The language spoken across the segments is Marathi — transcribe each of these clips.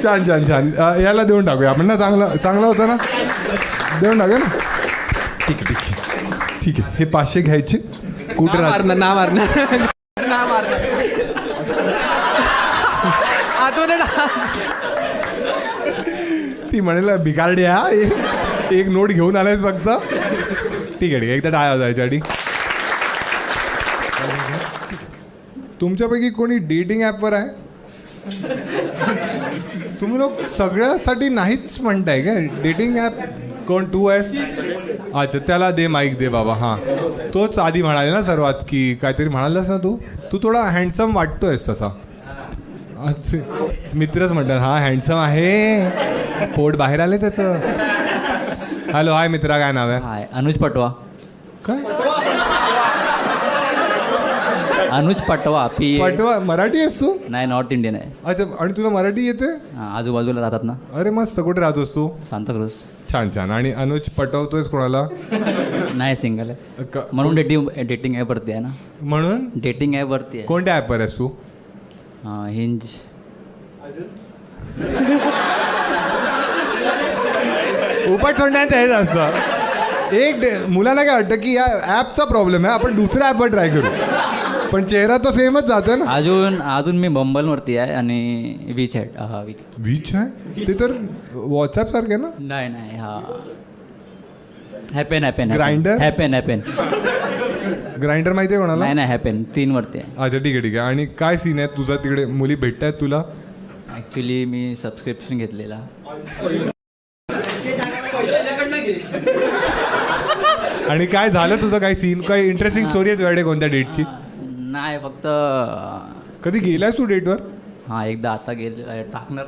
छान छान छान. याला देऊन टाकूया आपण ना. चांगला होता ना. देऊन टाकूया ना. ठीक आहे ठीक आहे ठीक आहे. हे 500 घ्यायचे. कुठे राहणार ना मारणार ना मारणार आतमध्ये ती म्हणेल भिकारड्या एक नोट घेऊन आलायस फक्त. ठीक आहे एकदा टाळा जायच्यासाठी. तुमच्यापैकी कोणी डेटिंग ॲपवर आहे? तुम्ही लोक सगळ्यासाठी नाहीच म्हणताय का डेटिंग ॲप? कोण तू आहेस? अच्छा त्याला दे माईक दे बाबा. हां तोच आधी म्हणाले ना सर्वात की काहीतरी म्हणालास ना तू. तू थोडा हँडसम वाटतोयस तसा. अच्छा मित्रच म्हणतात हा हँडसम आहे. पोट बाहेर आले त्याचं. हॅलो हाय मित्रा काय नाव आहे? हाय अनुज पटवा. काय अनुज पटवा पी पटवा? मराठी आहेस तू? नाही नॉर्थ इंडियन आहे. अच्छा आणि तुला मराठी येते? हां आजूबाजूला राहतात ना. अरे मस्त. कुठे राहतोस तू? सांताक्रूज. छान छान. आणि अनुज पटवतोयस कोणाला? नाही सिंगल आहे म्हणून डेटिंग ॲपवरती आहे ना. म्हणून डेटिंग ॲपवरती आहे. कोणत्या ॲपवर आहेस तू? हिंज. उपट सोडण्याचं हेच असतं. मुलांना काय वाटतं की या ॲपचा प्रॉब्लेम आहे आपण दुसऱ्या ॲपवर ट्राय करू. पण चेहरा तर सेमच जातो ना. अजून मी बंबलवरती आहे आणि वीच आहे. वीच आहे ते तर व्हॉट्सॲप सारखे ना. नाही हा हॅपेन Grindr? हॅपेन ग्राइंडर माहिती आहे कोणाला? नाही हॅपेन 3 वरती आहे. अच्छा ठीक आहे ठीक आहे. आणि काय सीन आहे तुझा तिकडे? मुली भेटत आहेत तुला? ॲक्च्युली मी सबस्क्रिप्शन घेतलेला. आणि काय झालं तुझं? काय सीन? काय इंटरेस्टिंग स्टोरी आहे तुझ्याकडे कोणत्या डेटची? नाही फक्त कधी गेलायस तू डेटवर? हां एकदा आता गेले टाकणार.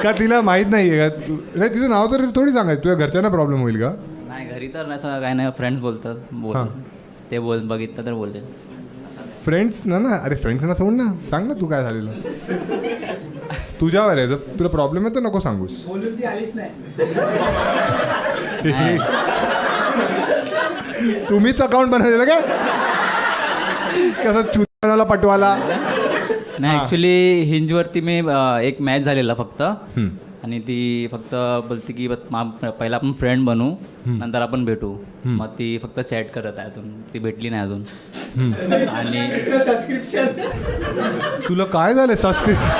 का तिला माहीत नाही आहे का तू? नाही तिचं नाव तर थोडी सांगायचं. तुझ्या घरच्यांना प्रॉब्लेम होईल का? नाही घरी तर असं काय नाही. फ्रेंड्स बोलतात हां. ते बघितलं तर बोलते. फ्रेंड्स ना. अरे फ्रेंड्सना सोड ना. सांग ना तू काय झालेलं. तुझ्यावर आहे. जर तुला प्रॉब्लेम आहे तर नको सांगूस. तुम्हीच अकाउंट बनवलेलं काय? कसं चुनाला पटवाला? नाही ॲक्च्युली हिंजवरती मी एक मॅच झालेला फक्त. आणि ती फक्त बोलते की पहिला आपण फ्रेंड बनू नंतर आपण भेटू. मग ती फक्त चॅट करत आहे अजून. ती भेटली नाही अजून. आणि तुला काय झालं सबस्क्रिप्शन?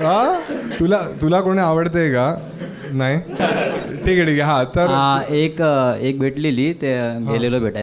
हा तुला कोणी आवडतंय का? नाही ठीक आहे ठीक आहे. हां तर एक भेटलेली ते गेलेलो भेटायला.